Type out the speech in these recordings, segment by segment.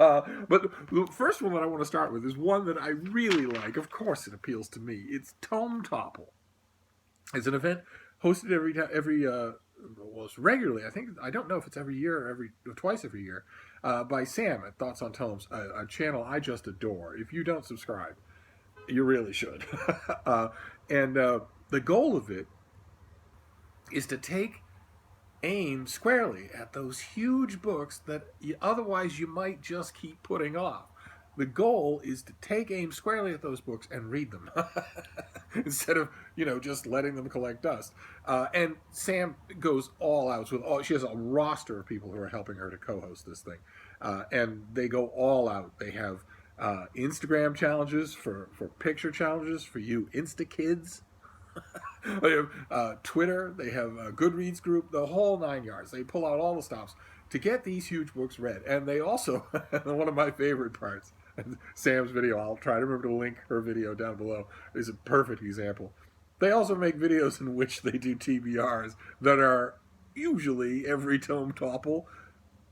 But the first one that I want to start with is one that I really like. Of course, it appeals to me. It's Tome Topple. It's an event hosted well, it's regularly. I don't know if it's every year or twice every year, by Sam at Thoughts on Tomes, a channel I just adore. If you don't subscribe, you really should. uh, and The goal of it is to take aim squarely at those huge books that otherwise you might just keep putting off. The goal is to take aim squarely at those books and read them instead of just letting them collect dust. And Sam goes all out with all. She has a roster of people who are helping her to co-host this thing, and they go all out. They have Instagram challenges for picture challenges for you Insta kids. They have Twitter. They have a Goodreads group. The whole nine yards. They pull out all the stops to get these huge books read. And they also, one of my favorite parts, Sam's video, I'll try to remember to link her video down below, is a perfect example. They also make videos in which they do TBRs that are usually every Tome Topple.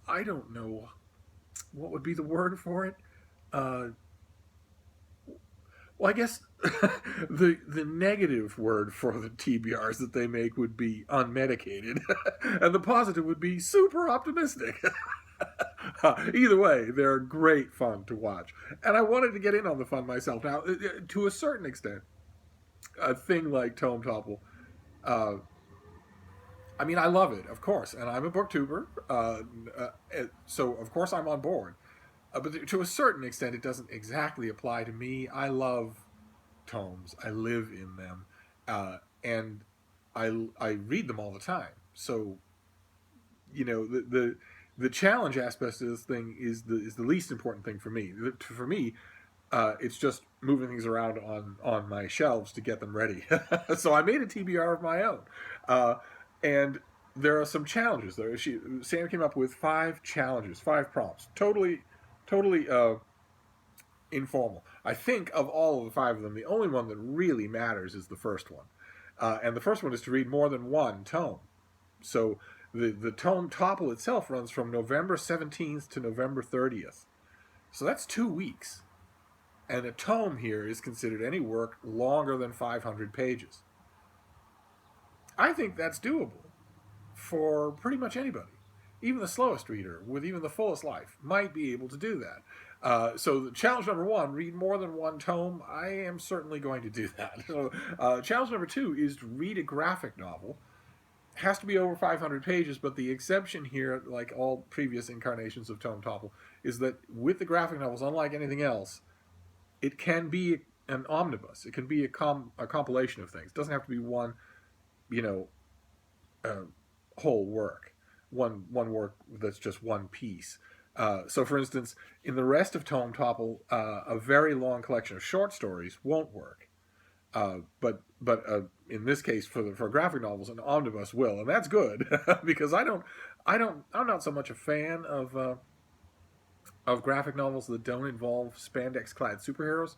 I don't know what would be the word for it. Well, I guess the negative word for the TBRs that they make would be unmedicated, and the positive would be super optimistic. Either way, they're great fun to watch, and I wanted to get in on the fun myself. Now, to a certain extent, a thing like Tome Topple, I mean, I love it, of course, and I'm a booktuber, so of course I'm on board. But to a certain extent, it doesn't exactly apply to me. I love tomes. I live in them, and I read them all the time. So, the challenge aspect of this thing is the least important thing for me. For me, it's just moving things around on my shelves to get them ready. So I made a TBR of my own, and there are some challenges. Sam came up with 5 challenges, 5 prompts, totally informal. I think of all of the 5 of them, the only one that really matters is the first one. And the first one is to read more than one tome. So the Tome Topple itself runs from November 17th to November 30th. So that's 2 weeks. And a tome here is considered any work longer than 500 pages. I think that's doable for pretty much anybody. Even the slowest reader, with even the fullest life, might be able to do that. So challenge number 1, read more than one tome. I am certainly going to do that. So, challenge number 2 is to read a graphic novel. It has to be over 500 pages, but the exception here, like all previous incarnations of Tome Topple, is that with the graphic novels, unlike anything else, it can be an omnibus. It can be a compilation of things. It doesn't have to be one, whole work. One work that's just one piece. So, for instance, in the rest of Tome Topple, a very long collection of short stories won't work. But in this case, for graphic novels, an omnibus will, and that's good because I'm not so much a fan of graphic novels that don't involve spandex-clad superheroes.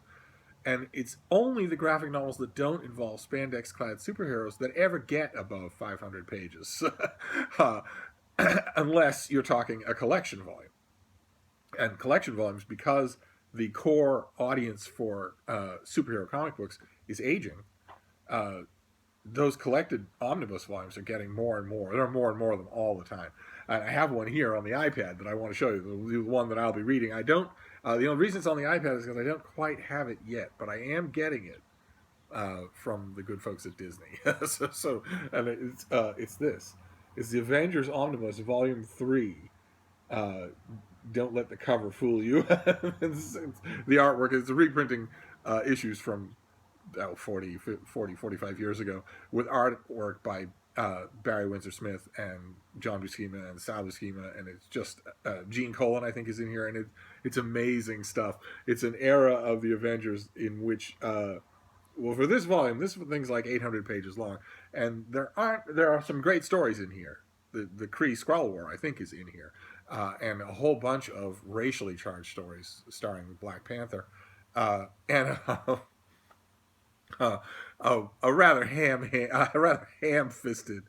And it's only the graphic novels that don't involve spandex-clad superheroes that ever get above 500 pages. Unless you're talking a collection volume. And collection volumes, because the core audience for superhero comic books is aging, those collected omnibus volumes are getting more and more. There are more and more of them all the time. And I have one here on the iPad that I want to show you, the one that I'll be reading. I don't. The only reason it's on the iPad is because I don't quite have it yet, but I am getting it from the good folks at Disney. And it's this. It's the Avengers Omnibus Volume 3. Don't let the cover fool you. The artwork is reprinting issues from 45 years ago with artwork by Barry Windsor Smith and John Buscema and Sal Buscema, and it's just Gene Colan, I think, is in here, and it's amazing stuff. It's an era of the Avengers in which, for this volume, this thing's like 800 pages long, and there are some great stories in here. The Kree Skrull War, I think, is in here, and a whole bunch of racially charged stories starring Black Panther, and a rather ham-fisted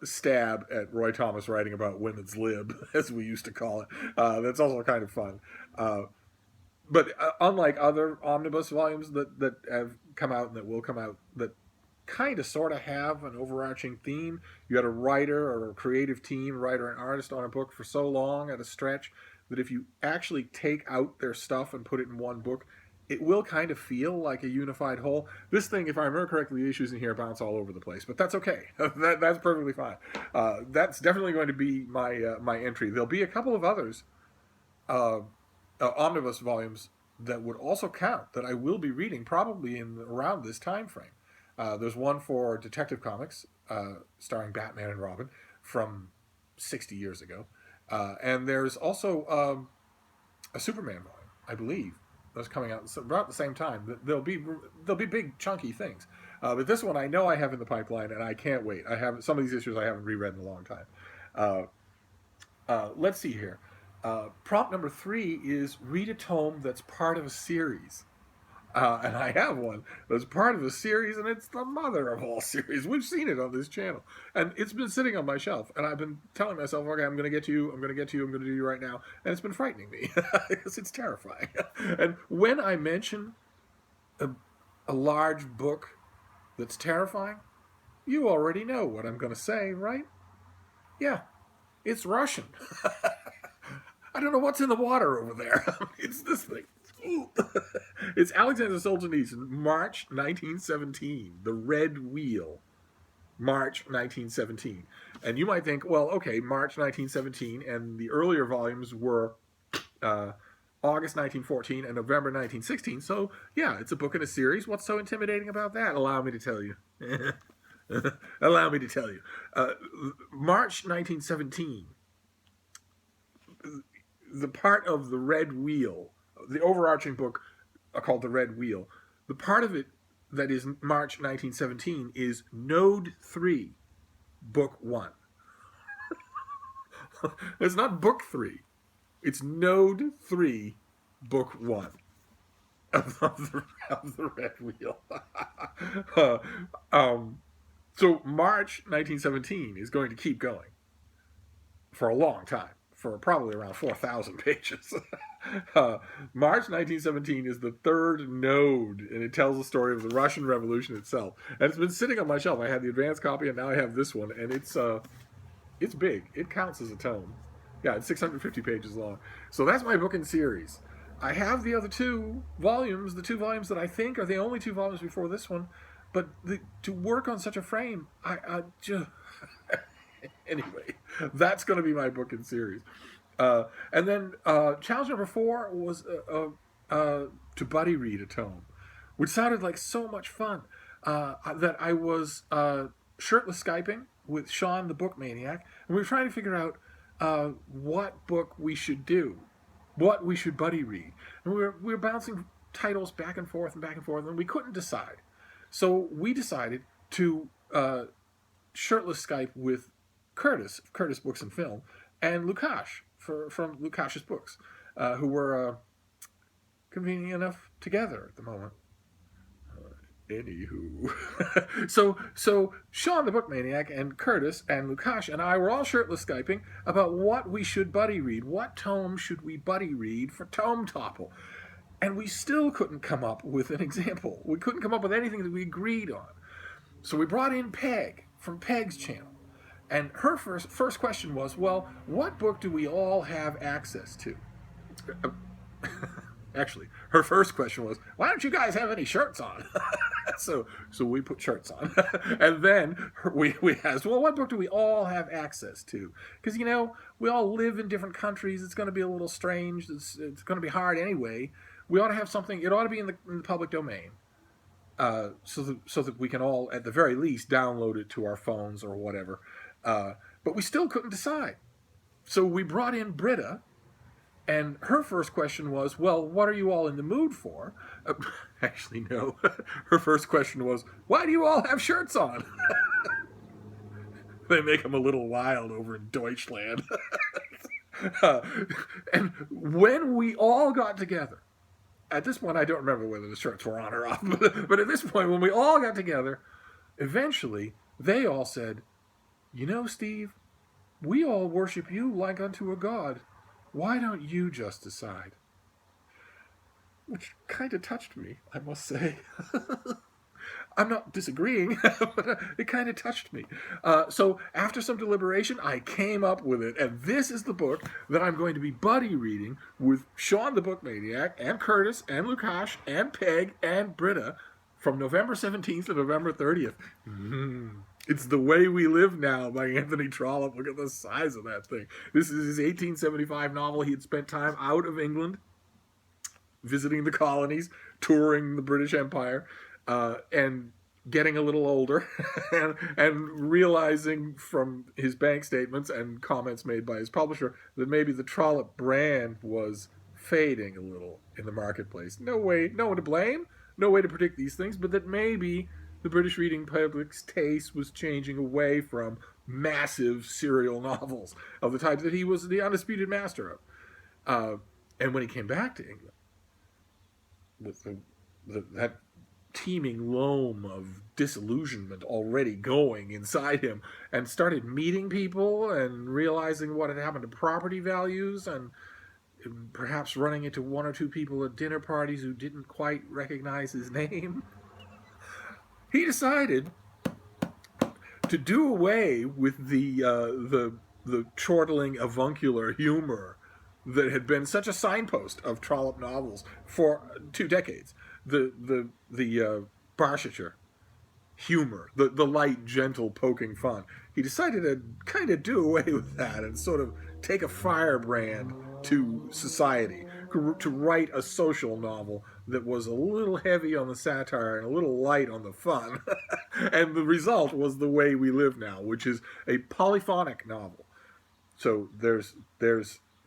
stab at Roy Thomas writing about women's lib, as we used to call it. That's also kind of fun. But unlike other omnibus volumes that have come out and that will come out, that kind of sort of have an overarching theme. You had a writer or a creative team, writer and artist on a book for so long at a stretch that if you actually take out their stuff and put it in one book, it will kind of feel like a unified whole. This thing, if I remember correctly, the issues in here bounce all over the place, but that's okay. That's perfectly fine. That's definitely going to be my entry. There'll be a couple of others, omnibus volumes that would also count that I will be reading probably in around this time frame. There's one for Detective Comics, starring Batman and Robin from 60 years ago. And there's also a Superman volume, I believe, that's coming out about the same time. There'll be big, chunky things. But this one I know I have in the pipeline, and I can't wait. I have some of these issues I haven't reread in a long time. Let's see here. Prompt number 3 is read a tome that's part of a series. And I have one that's part of a series, and it's the mother of all series. We've seen it on this channel. And it's been sitting on my shelf, and I've been telling myself, okay, I'm going to get to you, I'm going to get to you, I'm going to do you right now. And it's been frightening me, because it's terrifying. And when I mention a large book that's terrifying, you already know what I'm going to say, right? Yeah, it's Russian. I don't know what's in the water over there. It's this thing. It's Alexander Solzhenitsyn, March 1917, The Red Wheel, March 1917. And you might think, well, okay, March 1917, and the earlier volumes were August 1914 and November 1916, so yeah, it's a book in a series. What's so intimidating about that? Allow me to tell you. Allow me to tell you. March 1917, the part of The Red Wheel, the overarching book called The Red Wheel, the part of it that is March 1917 is Node 3, Book 1. It's not Book 3. It's Node 3, Book 1 of the Red Wheel. So March 1917 is going to keep going for a long time, for probably around 4,000 pages. March 1917 is the third node, and it tells the story of the Russian Revolution itself. And it's been sitting on my shelf. I had the advanced copy, and now I have this one, and it's big. It counts as a tome. Yeah, it's 650 pages long. So that's my book in series. I have the other two volumes, the 2 volumes that I think are the only 2 volumes before this one, but to work on such a frame, I just... Anyway, that's going to be my book in series. And then challenge number 4 was to buddy read a tome, which sounded like so much fun that I was shirtless Skyping with Sean, the book maniac, and we were trying to figure out what book we should do, what we should buddy read. And we were bouncing titles back and forth, and we couldn't decide. So we decided to shirtless Skype with Curtis Books and Film, and Lukash from Lukash's Books, who were convenient enough together at the moment. Anywho. So Sean the Book Maniac and Curtis and Lukash and I were all shirtless Skyping about what we should buddy read. What tome should we buddy read for Tome Topple? And we still couldn't come up with an example. We couldn't come up with anything that we agreed on. So we brought in Peg from Peg's channel. And her first question was, well, what book do we all have access to? Actually, her first question was, why don't you guys have any shirts on? So we put shirts on. And then we asked, well, what book do we all have access to? Because, we all live in different countries. It's going to be a little strange. It's going to be hard anyway. We ought to have something. It ought to be in the public domain. So that we can all, at the very least, download it to our phones or whatever. But we still couldn't decide. So we brought in Britta, and her first question was, well, what are you all in the mood for? Actually, no. Her first question was, why do you all have shirts on? They make them a little wild over in Deutschland. And when we all got together, at this point, I don't remember whether the shirts were on or off, but at this point, when we all got together, eventually, they all said, "You know, Steve, we all worship you like unto a god. Why don't you just decide?" Which kind of touched me, I must say. I'm not disagreeing, but it kind of touched me. So after some deliberation, I came up with it, and this is the book that I'm going to be buddy reading with Sean the Book Maniac, and Curtis, and Lukash, and Peg, and Britta from November 17th to November 30th. It's The Way We Live Now by Anthony Trollope. Look at the size of that thing. This is his 1875 novel. He had spent time out of England, visiting the colonies, touring the British Empire, and getting a little older and realizing from his bank statements and comments made by his publisher that maybe the Trollope brand was fading a little in the marketplace. No one to blame, no way to predict these things, but that maybe the British reading public's taste was changing away from massive serial novels of the type that he was the undisputed master of. And when he came back to England, with that teeming loam of disillusionment already going inside him, and started meeting people and realizing what had happened to property values, and perhaps running into one or two people at dinner parties who didn't quite recognize his name, he decided to do away with the chortling avuncular humor that had been such a signpost of Trollope novels for 2 decades. The Barsetshire humor, the light, gentle, poking fun. He decided to kind of do away with that and sort of take a firebrand to society, to write a social novel that was a little heavy on the satire and a little light on the fun. And the result was The Way We Live Now, which is a polyphonic novel. So there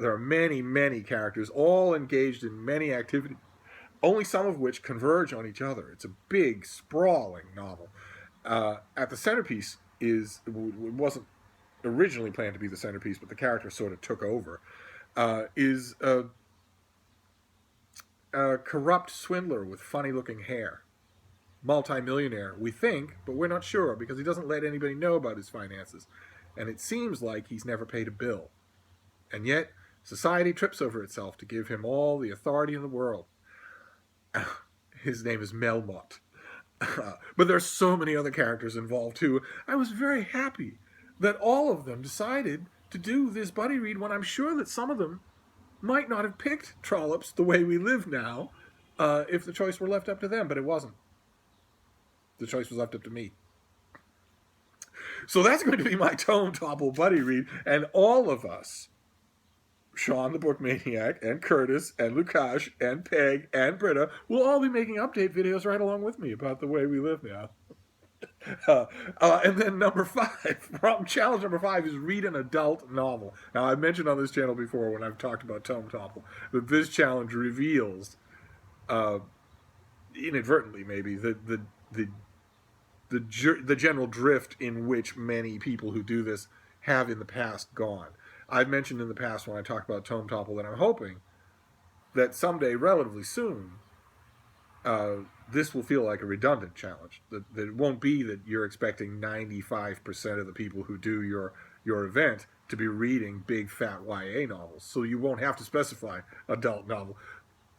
are many, many characters, all engaged in many activities, only some of which converge on each other. It's a big, sprawling novel. At the centerpiece it wasn't originally planned to be the centerpiece, but the character sort of took over, is a corrupt swindler with funny-looking hair. Multi-millionaire, we think, but we're not sure because he doesn't let anybody know about his finances. And it seems like he's never paid a bill. And yet, society trips over itself to give him all the authority in the world. His name is Melmotte. But there's so many other characters involved too. I was very happy that all of them decided to do this buddy read when I'm sure that some of them might not have picked Trollope's The Way We Live Now if the choice were left up to them, but it wasn't. The choice was left up to me. So that's going to be my Tome Topple buddy read, and all of us, Sean the Book Maniac, and Curtis, and Lukash, and Peg, and Britta, will all be making update videos right along with me about The Way We Live Now. And then challenge number 5 is read an adult novel. Now, I've mentioned on this channel before when I've talked about Tome Topple that this challenge reveals, inadvertently maybe, the general drift in which many people who do this have in the past gone. I've mentioned in the past when I talked about Tome Topple that I'm hoping that someday, relatively soon, this will feel like a redundant challenge. That it won't be that you're expecting 95% of the people who do your event to be reading big, fat YA novels. So you won't have to specify adult novel.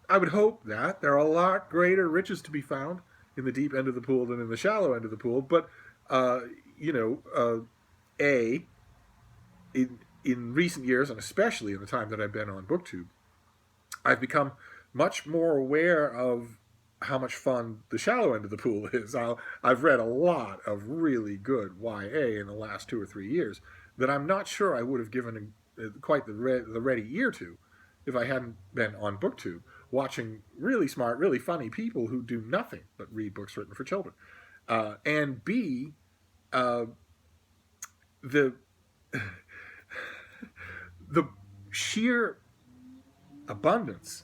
I would hope that there are a lot greater riches to be found in the deep end of the pool than in the shallow end of the pool. But, in recent years, and especially in the time that I've been on BookTube, I've become much more aware of how much fun the shallow end of the pool is. I've read a lot of really good YA in the last 2 or 3 years that I'm not sure I would have given quite the ready ear to if I hadn't been on BookTube, watching really smart, really funny people who do nothing but read books written for children. And B, the sheer abundance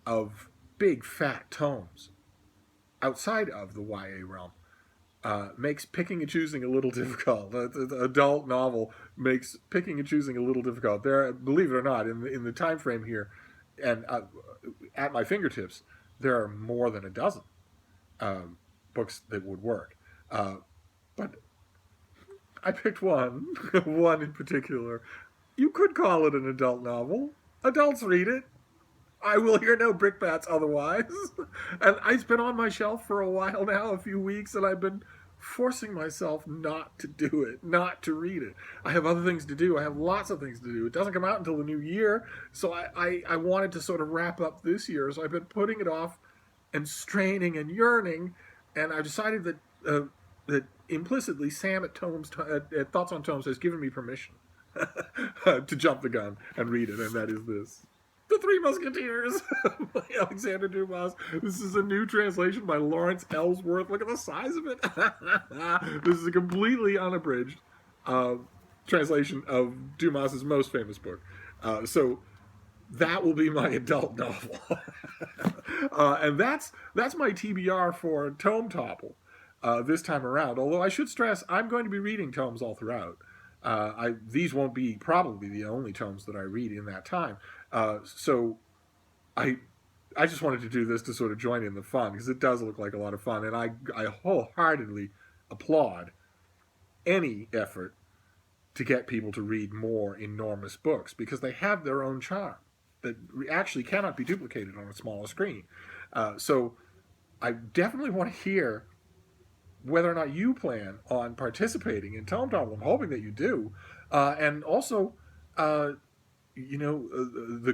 of big, fat tomes outside of the YA realm makes picking and choosing a little difficult. The adult novel makes picking and choosing a little difficult. There, believe it or not, in the time frame here, and at my fingertips, there are more than a dozen books that would work. But I picked one, one in particular. You could call it an adult novel. Adults read it. I will hear no brickbats otherwise. And it's been on my shelf for a while now, a few weeks, and I've been forcing myself not to do it, not to read it. I have other things to do. I have lots of things to do. It doesn't come out until the new year, so I wanted to sort of wrap up this year. So I've been putting it off and straining and yearning, and I've decided that implicitly Sam at Thoughts on Tomes has given me permission to jump the gun and read it, and that is this. The Three Musketeers by Alexander Dumas. This is a new translation by Lawrence Ellsworth. Look at the size of it. This is a completely unabridged translation of Dumas's most famous book. So that will be my adult novel. And that's my TBR for Tome Topple this time around. Although I should stress, I'm going to be reading tomes all throughout. These won't be probably the only tomes that I read in that time. So I just wanted to do this to sort of join in the fun, because it does look like a lot of fun, and I wholeheartedly applaud any effort to get people to read more enormous books, because they have their own charm that actually cannot be duplicated on a smaller screen. So I definitely want to hear whether or not you plan on participating in Tome Topple. I'm hoping that you do. And also, the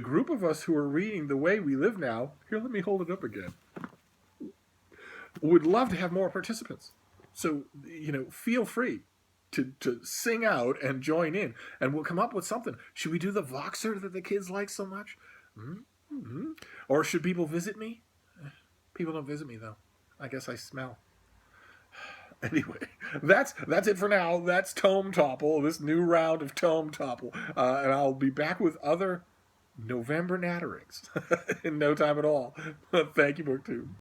group of us who are reading The Way We Live Now, here, let me hold it up again, would love to have more participants. So, feel free to sing out and join in, and we'll come up with something. Should we do the Voxer that the kids like so much? Mm-hmm. Or should people visit me? People don't visit me, though. I guess I smell. Anyway, that's it for now. That's Tome Topple, this new round of Tome Topple. And I'll be back with other November natterings in no time at all. Thank you, BookTube.